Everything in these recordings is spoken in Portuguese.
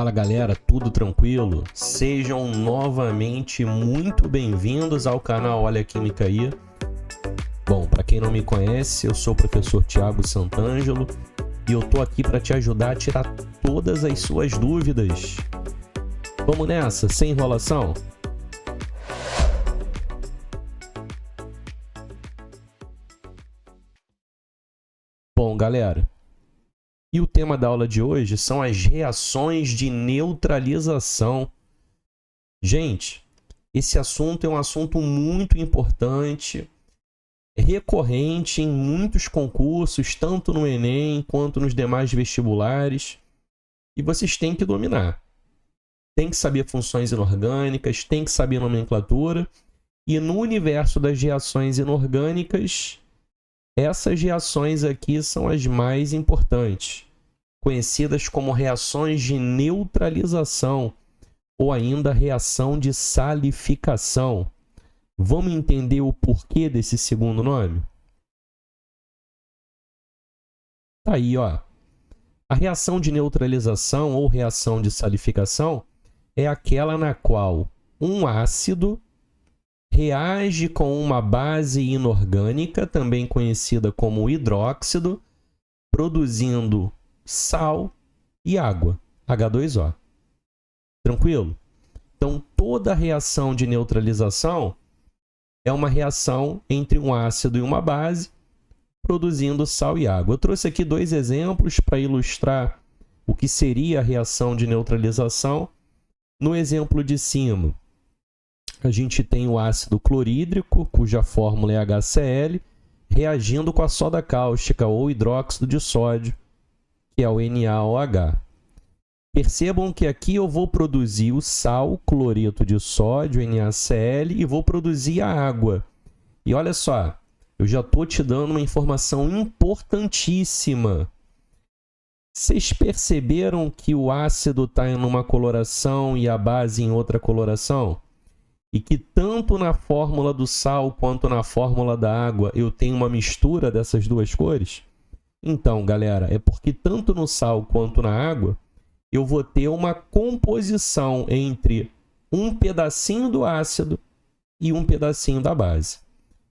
Fala galera, tudo tranquilo? Sejam novamente muito bem-vindos ao canal Olha a Química aí. Bom, para quem não me conhece, eu sou o professor Thiago Santangelo e eu tô aqui para te ajudar a tirar todas as suas dúvidas. Vamos nessa, sem enrolação? Bom, galera, e o tema da aula de hoje são as reações de neutralização. Gente, esse assunto é um assunto muito importante, recorrente em muitos concursos, tanto no Enem quanto nos demais vestibulares, e vocês têm que dominar. Tem que saber funções inorgânicas, tem que saber nomenclatura, e no universo das reações inorgânicas, essas reações aqui são as mais importantes, conhecidas como reações de neutralização ou ainda reação de salificação. Vamos entender o porquê desse segundo nome? Tá aí, ó. A reação de neutralização ou reação de salificação é aquela na qual um ácido reage com uma base inorgânica, também conhecida como hidróxido, produzindo sal e água, H2O. Tranquilo? Então, toda reação de neutralização é uma reação entre um ácido e uma base, produzindo sal e água. Eu trouxe aqui dois exemplos para ilustrar o que seria a reação de neutralização. No exemplo de cima, a gente tem o ácido clorídrico, cuja fórmula é HCl, reagindo com a soda cáustica ou hidróxido de sódio, que é o NaOH. Percebam que aqui eu vou produzir o sal, cloreto de sódio, NaCl, e vou produzir a água. E olha só, eu já estou te dando uma informação importantíssima. Vocês perceberam que o ácido está em uma coloração e a base em outra coloração? E que tanto na fórmula do sal quanto na fórmula da água eu tenho uma mistura dessas duas cores? Então, galera, é porque tanto no sal quanto na água eu vou ter uma composição entre um pedacinho do ácido e um pedacinho da base.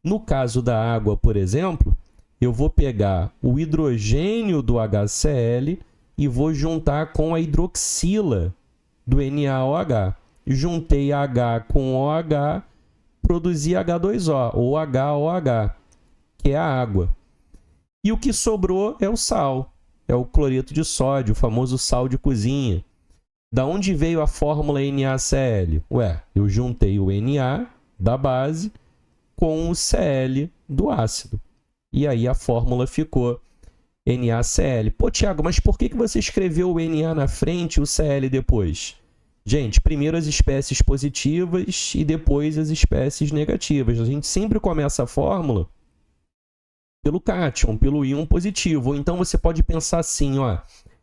No caso da água, por exemplo, eu vou pegar o hidrogênio do HCl e vou juntar com a hidroxila do NaOH. Juntei H com OH, produzi H2O, ou HOH, que é a água. E o que sobrou é o sal, é o cloreto de sódio, o famoso sal de cozinha. Da onde veio a fórmula NaCl? Ué, eu juntei o Na da base com o Cl do ácido. E aí a fórmula ficou NaCl. Pô, Thiago, mas por que você escreveu o Na na frente e o Cl depois? Gente, primeiro as espécies positivas e depois as espécies negativas. A gente sempre começa a fórmula pelo cátion, pelo íon positivo. Ou então você pode pensar assim, ó,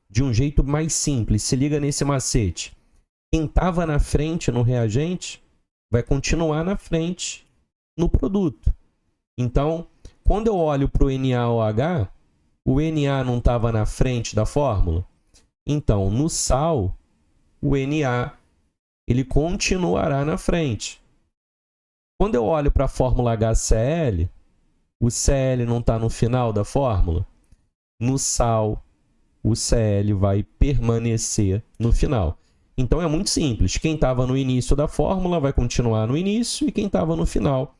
de um jeito mais simples. Se liga nesse macete. Quem estava na frente no reagente vai continuar na frente no produto. Então, quando eu olho para o NaOH, o Na não estava na frente da fórmula? Então, no sal, o Na ele continuará na frente. Quando eu olho para a fórmula HCl, o Cl não está no final da fórmula? No sal, o Cl vai permanecer no final. Então é muito simples. Quem estava no início da fórmula vai continuar no início e quem estava no final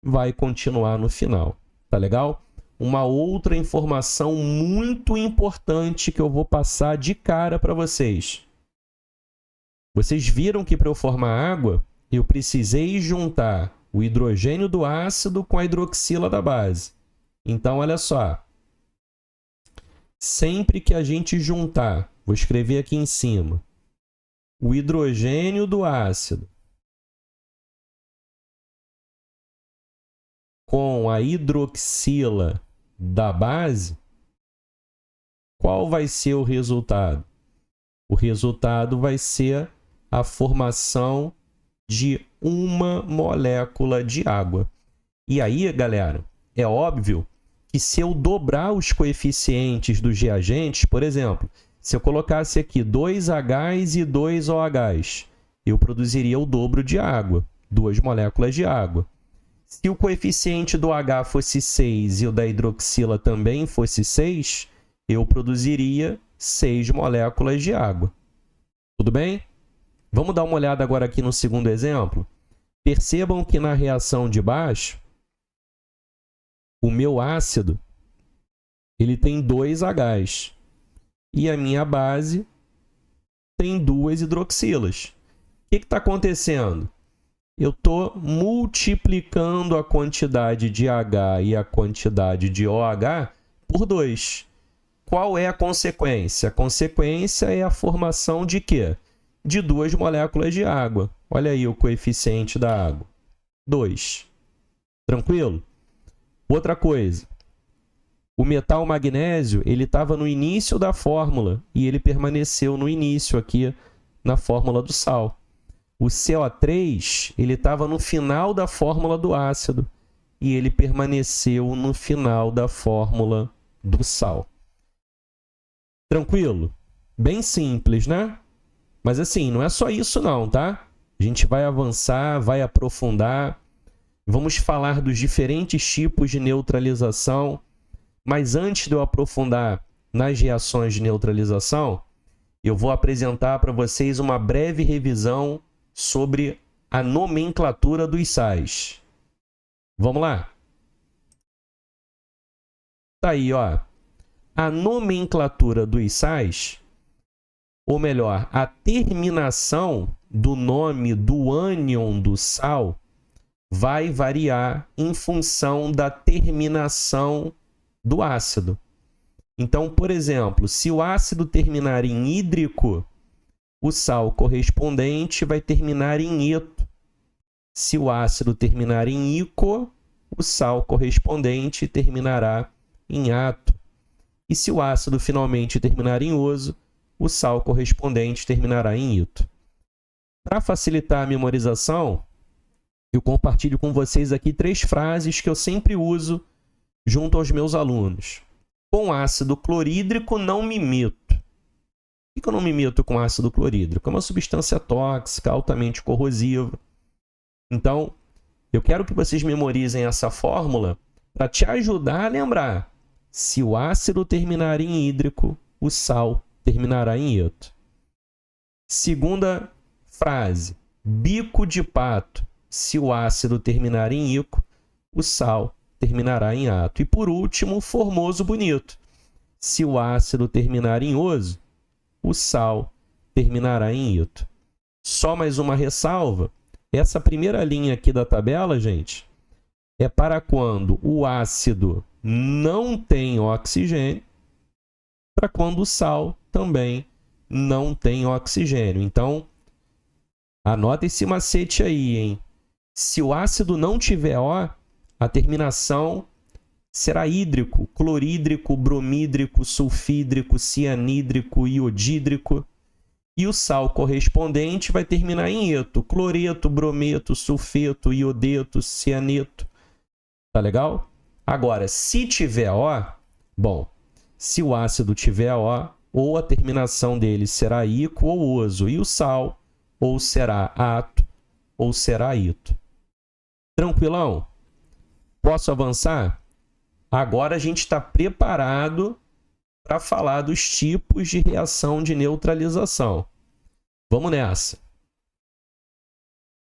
vai continuar no final. Tá legal? Uma outra informação muito importante que eu vou passar de cara para vocês. Vocês viram que para eu formar água, eu precisei juntar o hidrogênio do ácido com a hidroxila da base. Então, olha só. Sempre que a gente juntar, vou escrever aqui em cima, o hidrogênio do ácido com a hidroxila da base, qual vai ser o resultado? O resultado vai ser a formação de uma molécula de água. E aí, galera, é óbvio que se eu dobrar os coeficientes dos reagentes, por exemplo, Se eu colocasse aqui 2Hs e 2OHs, eu produziria o dobro de água, 2 moléculas de água. Se o coeficiente do H fosse 6 e o da hidroxila também fosse 6, eu produziria 6 moléculas de água. Tudo bem? Vamos dar uma olhada agora aqui no segundo exemplo. Percebam que na reação de baixo, o meu ácido ele tem 2 Hs e a minha base tem 2 hidroxilas. O que está acontecendo? Eu estou multiplicando a quantidade de H e a quantidade de OH por 2. Qual é a consequência? A consequência é a formação de quê? De 2 moléculas de água. Olha aí o coeficiente da água. 2. Tranquilo? Outra coisa. O metal magnésio, ele estava no início da fórmula e ele permaneceu no início aqui na fórmula do sal. O CO3, ele estava no final da fórmula do ácido e ele permaneceu no final da fórmula do sal. Tranquilo? Bem simples, né? Mas assim, não é só isso não, tá? A gente vai avançar, vai aprofundar. Vamos falar dos diferentes tipos de neutralização. Mas antes de eu aprofundar nas reações de neutralização, eu vou apresentar para vocês uma breve revisão sobre a nomenclatura dos sais. Vamos lá? Tá aí, ó. A nomenclatura dos sais, ou melhor, a terminação do nome do ânion do sal vai variar em função da terminação do ácido. Então, por exemplo, se o ácido terminar em hídrico, o sal correspondente vai terminar em eto. Se o ácido terminar em ico, o sal correspondente terminará em ato. E se o ácido finalmente terminar em oso, o sal correspondente terminará em ito. Para facilitar a memorização, eu compartilho com vocês aqui 3 frases que eu sempre uso junto aos meus alunos. Com ácido clorídrico não me meto. Por que eu não me meto com ácido clorídrico? É uma substância tóxica, altamente corrosiva. Então, eu quero que vocês memorizem essa fórmula para te ajudar a lembrar. Se o ácido terminar em hídrico, o sal terminará em eto. Segunda frase. Bico de pato. Se o ácido terminar em ico, o sal terminará em ato. E por último, formoso bonito. Se o ácido terminar em oso, o sal terminará em ito. Só mais uma ressalva. Essa primeira linha aqui da tabela, gente, é para quando o ácido não tem oxigênio, para quando o sal também não tem oxigênio. Então, anota esse macete aí, hein? Se o ácido não tiver O, a terminação será hídrico, clorídrico, bromídrico, sulfídrico, cianídrico, iodídrico. E o sal correspondente vai terminar em eto, cloreto, brometo, sulfeto, iodeto, cianeto. Tá legal? Agora, se tiver O, bom, se o ácido tiver O, ou a terminação dele será ico ou oso, e o sal ou será ato ou será ito. Tranquilão? Posso avançar? Agora a gente está preparado para falar dos tipos de reação de neutralização. Vamos nessa.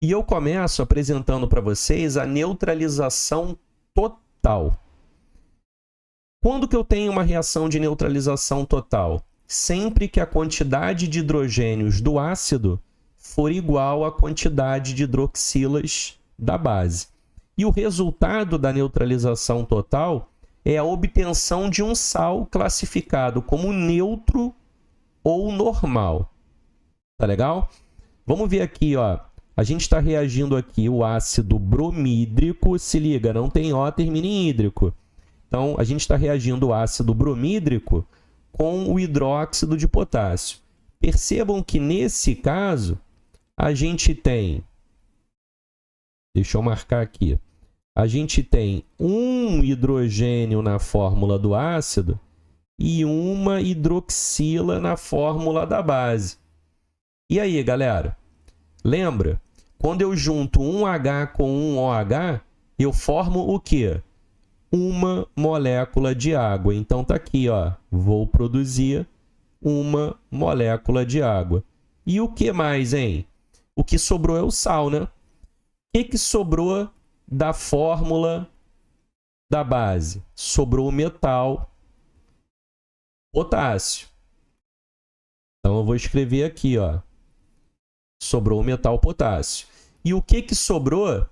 E eu começo apresentando para vocês a neutralização total. Quando que eu tenho uma reação de neutralização total? Sempre que a quantidade de hidrogênios do ácido for igual à quantidade de hidroxilas da base. E o resultado da neutralização total é a obtenção de um sal classificado como neutro ou normal. Tá legal? Vamos ver aqui, ó. A gente está reagindo aqui o ácido bromídrico. Se liga, não tem O, termina em hídrico. Então, a gente está reagindo o ácido bromídrico com o hidróxido de potássio. Percebam que, nesse caso, a gente tem... Deixa eu marcar aqui. A gente tem um hidrogênio na fórmula do ácido e uma hidroxila na fórmula da base. E aí, galera? Lembra? Quando eu junto um H com um OH, eu formo o quê? Uma molécula de água. Então, tá aqui, ó. Vou produzir uma molécula de água. E o que mais, hein? O que sobrou é o sal, né? O que sobrou da fórmula da base? Sobrou o metal potássio. Então, eu vou escrever aqui, ó. Sobrou o metal potássio. E o que sobrou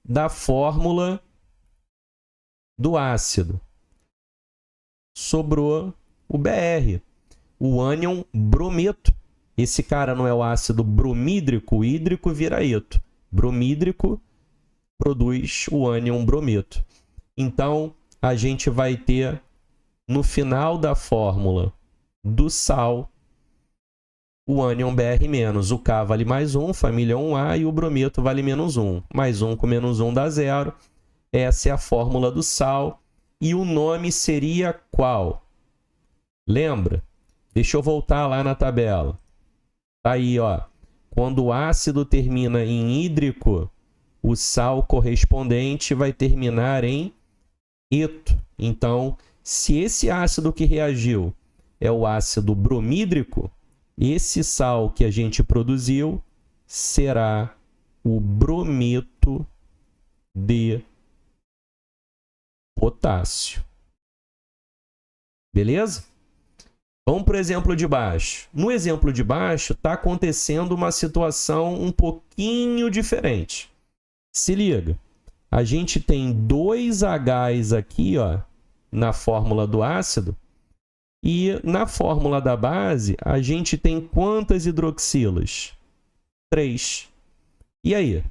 da fórmula do ácido? Sobrou o BR, o ânion brometo. Esse cara não é o ácido bromídrico, o hídrico vira eto. Bromídrico produz o ânion brometo. Então, a gente vai ter, no final da fórmula do sal, o ânion Br-, o K vale mais 1, família 1A, e o brometo vale menos 1. Mais 1 com menos 1 dá 0. Essa é a fórmula do sal. E o nome seria qual? Lembra? Deixa eu voltar lá na tabela. Aí, ó. Quando o ácido termina em hídrico, o sal correspondente vai terminar em eto. Então, se esse ácido que reagiu é o ácido bromídrico, esse sal que a gente produziu será o brometo de potássio. Beleza? Vamos para o exemplo de baixo. No exemplo de baixo, está acontecendo uma situação um pouquinho diferente. Se liga. A gente tem 2 Hs aqui, ó, na fórmula do ácido. E na fórmula da base, a gente tem quantas hidroxilas? 3. E aí?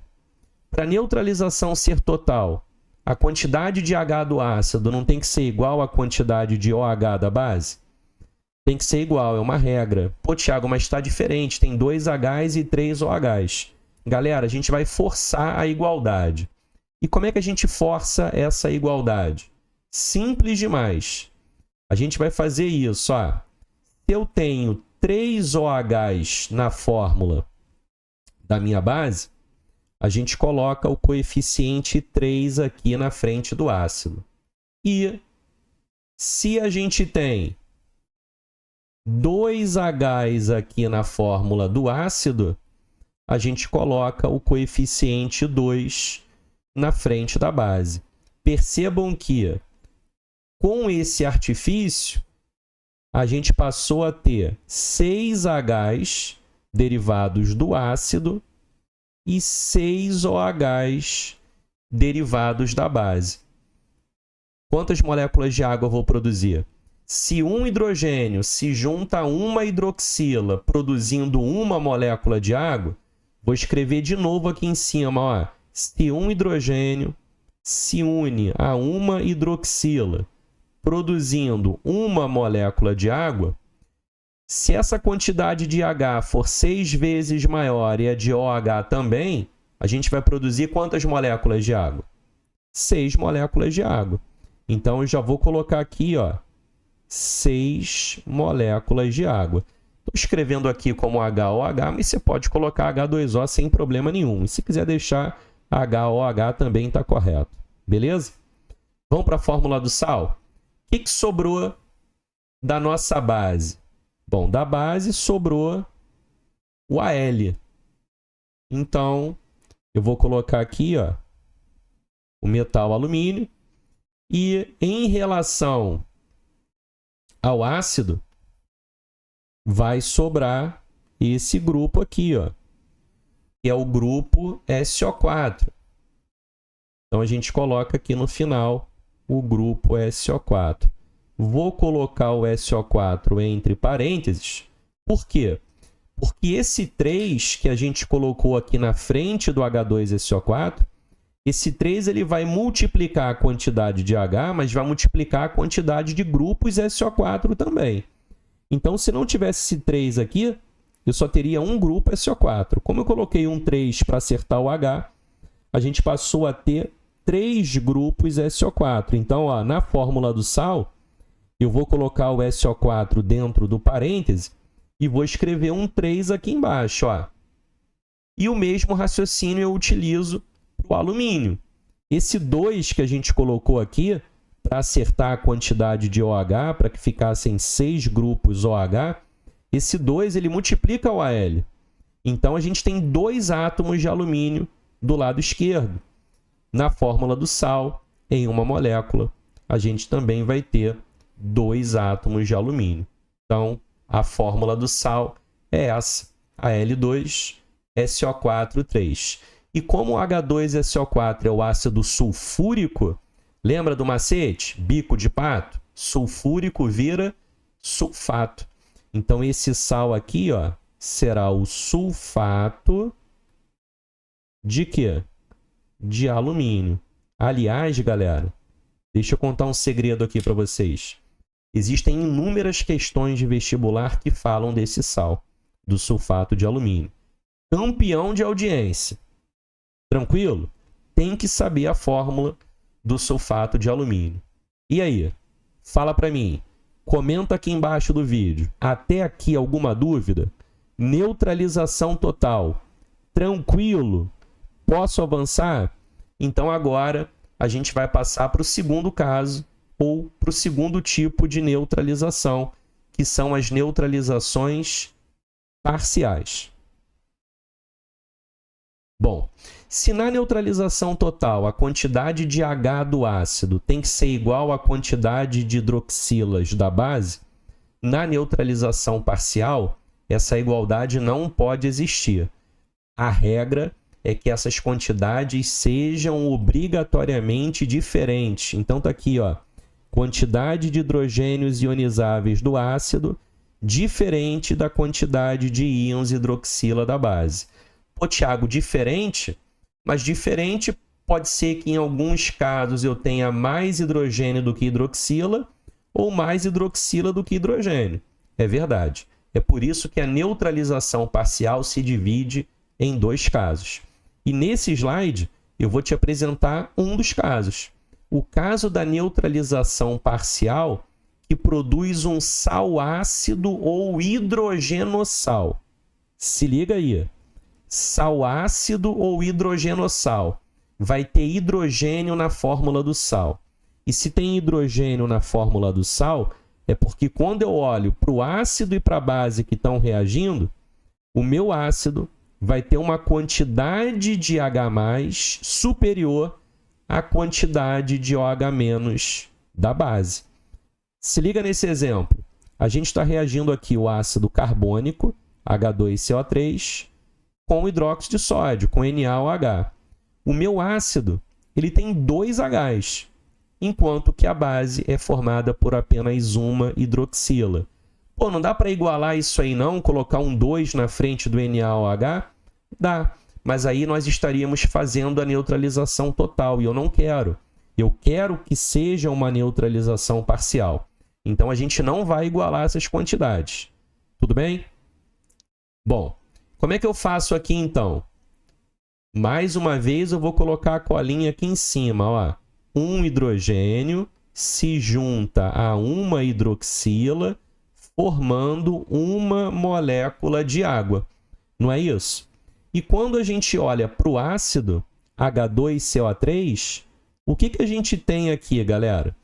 Para a neutralização ser total, a quantidade de H do ácido não tem que ser igual à quantidade de OH da base? Tem que ser igual, é uma regra. Pô, Thiago, mas está diferente, tem 2 Hs e 3 OHs. Galera, a gente vai forçar a igualdade. E como é que a gente força essa igualdade? Simples demais. A gente vai fazer isso, ó. Se eu tenho 3 OHs na fórmula da minha base, a gente coloca o coeficiente 3 aqui na frente do ácido. E se a gente tem 2 Hs aqui na fórmula do ácido, a gente coloca o coeficiente 2 na frente da base. Percebam que, com esse artifício, a gente passou a ter 6 Hs derivados do ácido e 6 OHs derivados da base. Quantas moléculas de água eu vou produzir? Se um hidrogênio se junta a uma hidroxila produzindo uma molécula de água, vou escrever de novo aqui em cima, ó. Se um hidrogênio se une a uma hidroxila produzindo uma molécula de água, se essa quantidade de H for 6 vezes maior e a de OH também, a gente vai produzir quantas moléculas de água? 6 moléculas de água. Então, eu já vou colocar aqui, ó, 6 moléculas de água. Estou escrevendo aqui como HOH, mas você pode colocar H2O sem problema nenhum. E se quiser deixar HOH também está correto. Beleza? Vamos para a fórmula do sal? O que sobrou da nossa base? Bom, da base sobrou o Al. Então, eu vou colocar aqui, ó, o metal alumínio. E em relação ao ácido, vai sobrar esse grupo aqui, ó, que é o grupo SO4. Então, a gente coloca aqui no final o grupo SO4. Vou colocar o SO4 entre parênteses. Por quê? Porque esse 3 que a gente colocou aqui na frente do H2SO4, esse 3 ele vai multiplicar a quantidade de H, mas vai multiplicar a quantidade de grupos SO4 também. Então, se não tivesse esse 3 aqui, eu só teria um grupo SO4. Como eu coloquei um 3 para acertar o H, a gente passou a ter 3 grupos SO4. Então, ó, na fórmula do sal, Eu vou colocar o SO4 dentro do parêntese e vou escrever um 3 aqui embaixo, ó. E o mesmo raciocínio eu utilizo para o alumínio. Esse 2 que a gente colocou aqui, para acertar a quantidade de OH, para que ficassem 6 grupos OH, esse 2 ele multiplica o Al. Então, a gente tem 2 átomos de alumínio do lado esquerdo. Na fórmula do sal, em uma molécula, a gente também vai ter 2 átomos de alumínio. Então, a fórmula do sal é essa, Al2, SO4, 3. E como o H2SO4 é o ácido sulfúrico, lembra do macete? Bico de pato? Sulfúrico vira sulfato. Então, esse sal aqui, ó, será o sulfato de quê? De alumínio. Aliás, galera, deixa eu contar um segredo aqui para vocês. Existem inúmeras questões de vestibular que falam desse sal, do sulfato de alumínio. Campeão de audiência. Tranquilo? Tem que saber a fórmula do sulfato de alumínio. E aí? Fala para mim. Comenta aqui embaixo do vídeo. Até aqui alguma dúvida? Neutralização total. Tranquilo? Posso avançar? Então agora a gente vai passar para o segundo caso ou para o segundo tipo de neutralização, que são as neutralizações parciais. Bom, se na neutralização total a quantidade de H do ácido tem que ser igual à quantidade de hidroxilas da base, na neutralização parcial, essa igualdade não pode existir. A regra é que essas quantidades sejam obrigatoriamente diferentes. Então, está aqui, ó, quantidade de hidrogênios ionizáveis do ácido diferente da quantidade de íons hidroxila da base. Pô, Thiago, diferente? Mas diferente pode ser que em alguns casos eu tenha mais hidrogênio do que hidroxila ou mais hidroxila do que hidrogênio. É verdade. É por isso que a neutralização parcial se divide em 2 casos. E nesse slide eu vou te apresentar um dos casos. O caso da neutralização parcial que produz um sal ácido ou hidrogenossal. Se liga aí. Sal ácido ou hidrogenossal. Vai ter hidrogênio na fórmula do sal. E se tem hidrogênio na fórmula do sal, é porque quando eu olho para o ácido e para a base que estão reagindo, o meu ácido vai ter uma quantidade de H+ superior à quantidade de OH- da base. Se liga nesse exemplo. A gente está reagindo aqui o ácido carbônico, H2CO3, com o hidróxido de sódio, com NaOH. O meu ácido ele tem 2 Hs, enquanto que a base é formada por apenas uma hidroxila. Pô, não dá para igualar isso aí não? Colocar um 2 na frente do NaOH? Dá, mas aí nós estaríamos fazendo a neutralização total, e eu não quero. Eu quero que seja uma neutralização parcial. Então, a gente não vai igualar essas quantidades. Tudo bem? Bom, como é que eu faço aqui, então? Mais uma vez, eu vou colocar a colinha aqui em cima. Ó. Um hidrogênio se junta a uma hidroxila, formando uma molécula de água. Não é isso? E quando a gente olha para o ácido, H2CO3, o que a gente tem aqui, galera?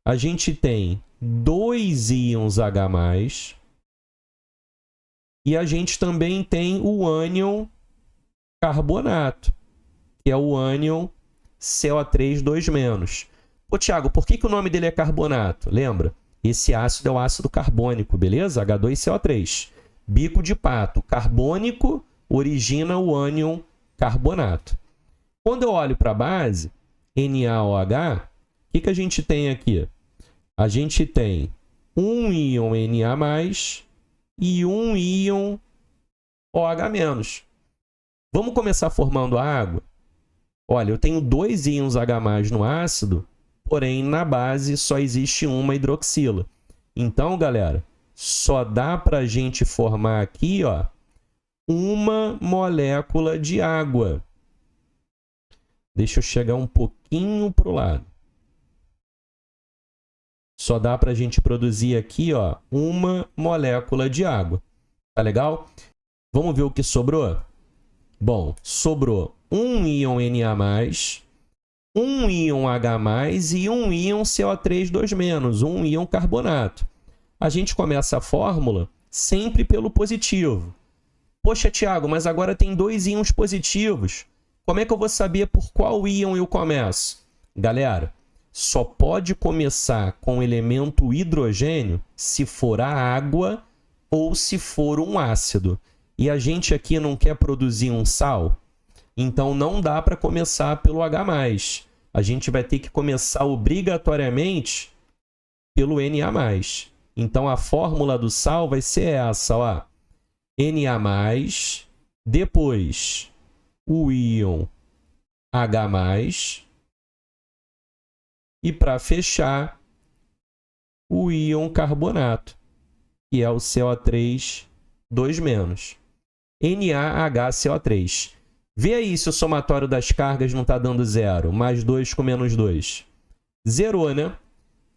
A gente tem 2 íons H+, e a gente também tem o ânion carbonato, que é o ânion CO3 2-. Ô, Thiago, por que o nome dele é carbonato? Lembra? Esse ácido é o ácido carbônico, beleza? H2CO3. Bico de pato. Carbônico origina o ânion carbonato. Quando eu olho para a base, NaOH, o que a gente tem aqui? A gente tem um íon Na+, e um íon OH-. Vamos começar formando a água? Olha, eu tenho 2 íons H+ no ácido, porém na base só existe uma hidroxila. Então, galera, só dá para a gente formar aqui, ó, uma molécula de água. Deixa eu chegar um pouquinho para o lado. Só dá para a gente produzir aqui, ó, uma molécula de água. Tá legal? Vamos ver o que sobrou? Bom, sobrou um íon Na+, um íon H+, e um íon CO3 2-, um íon carbonato. A gente começa a fórmula sempre pelo positivo. Poxa, Thiago, mas agora tem 2 íons positivos. Como é que eu vou saber por qual íon eu começo? Galera, só pode começar com o elemento hidrogênio se for a água ou se for um ácido. E a gente aqui não quer produzir um sal, então não dá para começar pelo H+. A gente vai ter que começar obrigatoriamente pelo Na+. Então a fórmula do sal vai ser essa, ó. Na+, depois o íon H+, e para fechar, o íon carbonato, que é o CO3 2-. NaHCO3. Vê aí se o somatório das cargas não está dando zero. Mais 2 com menos 2. Zerou, né?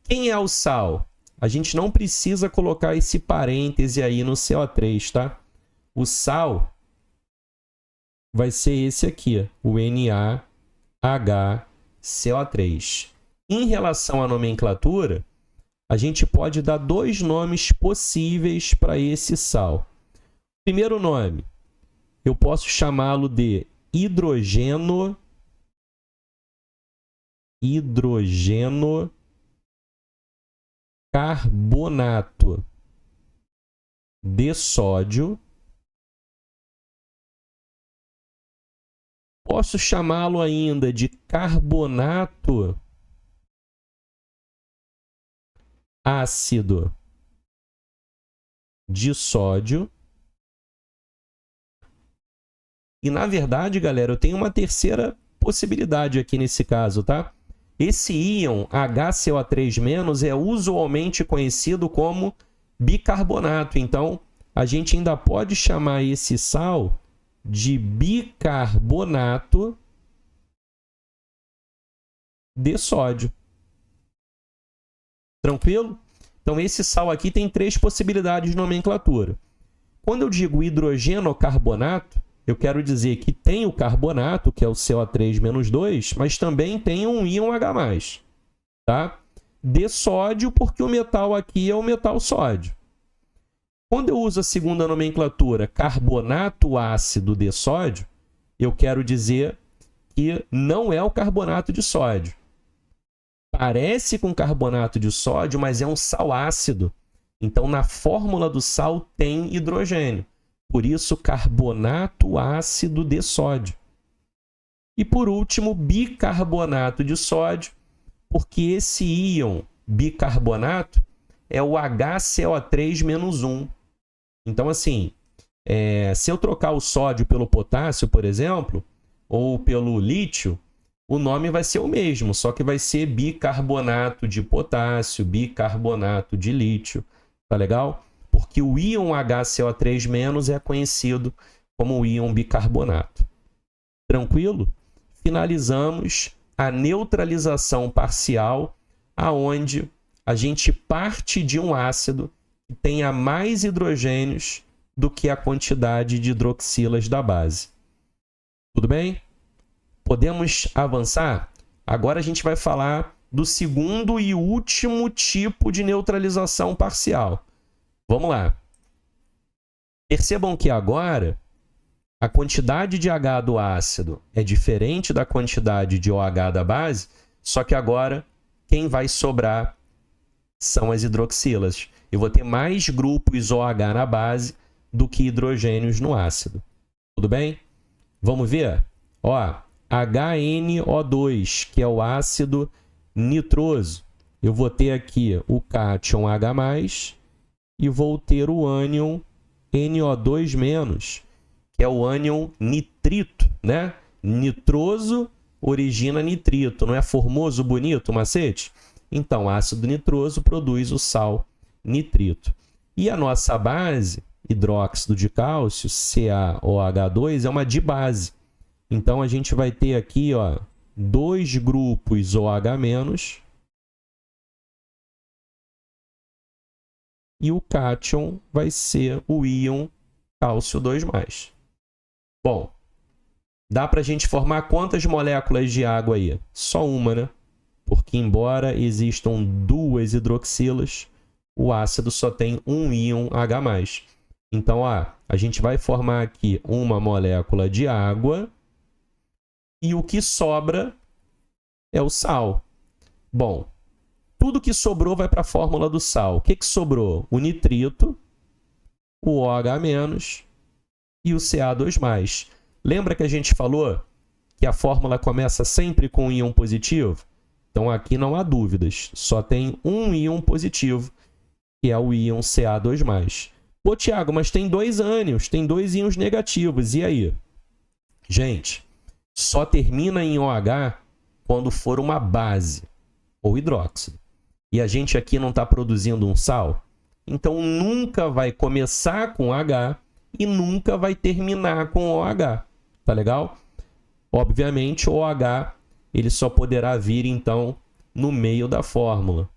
Quem é o sal? A gente não precisa colocar esse parêntese aí no CO3, tá? O vai ser esse aqui, o NaHCO3. Em relação à nomenclatura, a gente pode dar 2 nomes possíveis para esse sal. Primeiro nome, eu posso chamá-lo de hidrogeno carbonato de sódio. Posso chamá-lo ainda de carbonato ácido de sódio. E, na verdade, galera, eu tenho uma terceira possibilidade aqui nesse caso, tá? Esse íon HCO3- é usualmente conhecido como bicarbonato. Então, a gente ainda pode chamar esse sal de bicarbonato de sódio. Tranquilo? Então, esse sal aqui tem 3 possibilidades de nomenclatura. Quando eu digo hidrogenocarbonato, eu quero dizer que tem o carbonato, que é o CO3-2, mas também tem um íon H+, tá? De sódio, porque o metal aqui é o metal sódio. Quando eu uso a segunda nomenclatura, carbonato ácido de sódio, eu quero dizer que não é o carbonato de sódio. Parece com carbonato de sódio, mas é um sal ácido. Então, na fórmula do sal tem hidrogênio. Por isso, carbonato ácido de sódio. E, por último, bicarbonato de sódio, porque esse íon bicarbonato é o HCO3-1. Então, assim, se eu trocar o sódio pelo potássio, por exemplo, ou pelo lítio, o nome vai ser o mesmo, só que vai ser bicarbonato de potássio, bicarbonato de lítio. Tá legal? Porque o íon HCO3- é conhecido como o íon bicarbonato. Tranquilo? Finalizamos a neutralização parcial, aonde a gente parte de um ácido que tenha mais hidrogênios do que a quantidade de hidroxilas da base. Tudo bem? Podemos avançar? Agora a gente vai falar do segundo e último tipo de neutralização parcial. Vamos lá. Percebam que agora a quantidade de H do ácido é diferente da quantidade de OH da base, só que agora quem vai sobrar são as hidroxilas. Eu vou ter mais grupos OH na base do que hidrogênios no ácido. Tudo bem? Vamos ver? Ó, HNO2, que é o ácido nitroso. Eu vou ter aqui o cátion H+, e vou ter o ânion NO2-, que é o ânion nitrito, né? Nitroso origina nitrito, não é formoso, bonito o macete? Então, ácido nitroso produz o sal nitrito. E a nossa base, hidróxido de cálcio, CaOH2, é uma dibase. Então, a gente vai ter aqui, ó, 2 grupos OH-, e o cátion vai ser o íon cálcio 2+. Bom, dá para a gente formar quantas moléculas de água aí? Só uma, né? Porque embora existam 2 hidroxilas, o ácido só tem um íon H+. Então, a gente vai formar aqui uma molécula de água e o que sobra é o sal. Bom, tudo que sobrou vai para a fórmula do sal. O que sobrou? O nitrito, o OH- e o Ca2+. Lembra que a gente falou que a fórmula começa sempre com um íon positivo? Então, aqui não há dúvidas. Só tem um íon positivo, que é o íon Ca2+. Pô, Tiago, mas tem 2 ânions, tem 2 íons negativos. E aí? Gente, só termina em OH quando for uma base ou hidróxido. E a gente aqui não está produzindo um sal. Então, nunca vai começar com H e nunca vai terminar com OH. Tá legal? Obviamente, o OH ele só poderá vir, então, no meio da fórmula.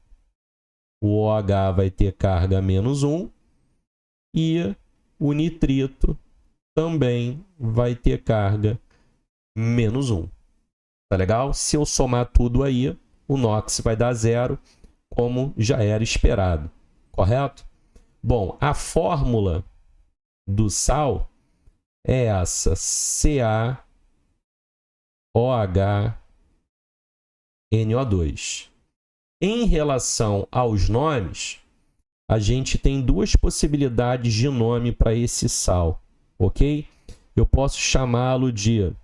O OH vai ter carga -1 e o nitrito também vai ter carga -1. Tá legal? Se eu somar tudo aí, o NOx vai dar 0, como já era esperado. Correto? Bom, a fórmula do sal é essa, CaOH-NO2. Em relação aos nomes, a gente tem 2 possibilidades de nome para esse sal, ok? Eu posso chamá-lo de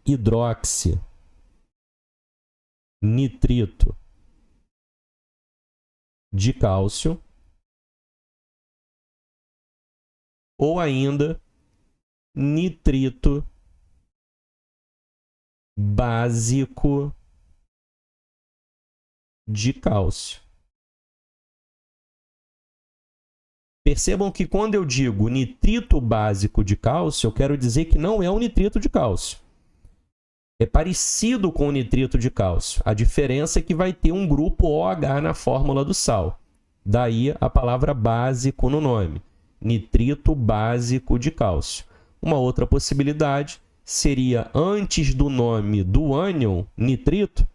hidroxinitrito de cálcio ou ainda nitrito básico de cálcio. Percebam que quando eu digo nitrito básico de cálcio, eu quero dizer que não é um nitrito de cálcio. É parecido com o nitrito de cálcio. A diferença é que vai ter um grupo OH na fórmula do sal. Daí a palavra básico no nome. Nitrito básico de cálcio. Uma outra possibilidade seria, antes do nome do ânion, nitrito,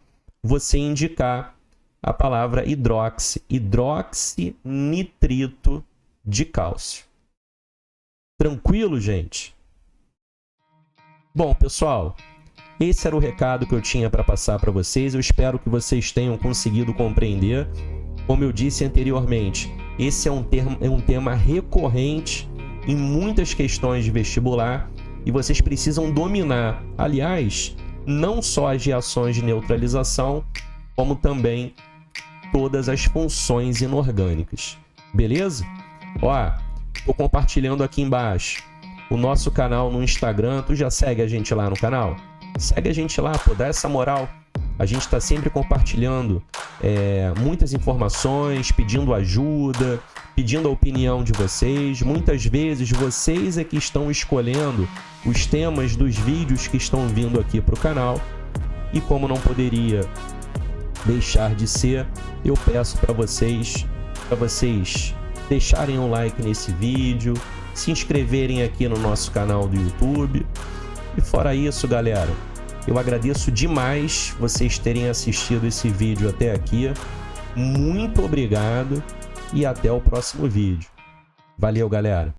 você indicar a palavra hidroxinitrito de cálcio. Tranquilo, gente? Bom, pessoal, esse era o recado que eu tinha para passar para vocês. Eu espero que vocês tenham conseguido compreender. Como eu disse anteriormente, esse é um tema recorrente em muitas questões de vestibular e vocês precisam dominar, aliás, não só as reações de neutralização, como também todas as funções inorgânicas. Beleza? Ó, estou compartilhando aqui embaixo o nosso canal no Instagram. Tu já segue a gente lá no canal? Segue a gente lá, pô, dá essa moral. A gente está sempre compartilhando muitas informações, pedindo ajuda, pedindo a opinião de vocês. Muitas vezes vocês é que estão escolhendo os temas dos vídeos que estão vindo aqui para o canal. E como não poderia deixar de ser, eu peço para vocês deixarem um like nesse vídeo, se inscreverem aqui no nosso canal do YouTube. E fora isso, galera, eu agradeço demais vocês terem assistido esse vídeo até aqui. Muito obrigado e até o próximo vídeo. Valeu, galera!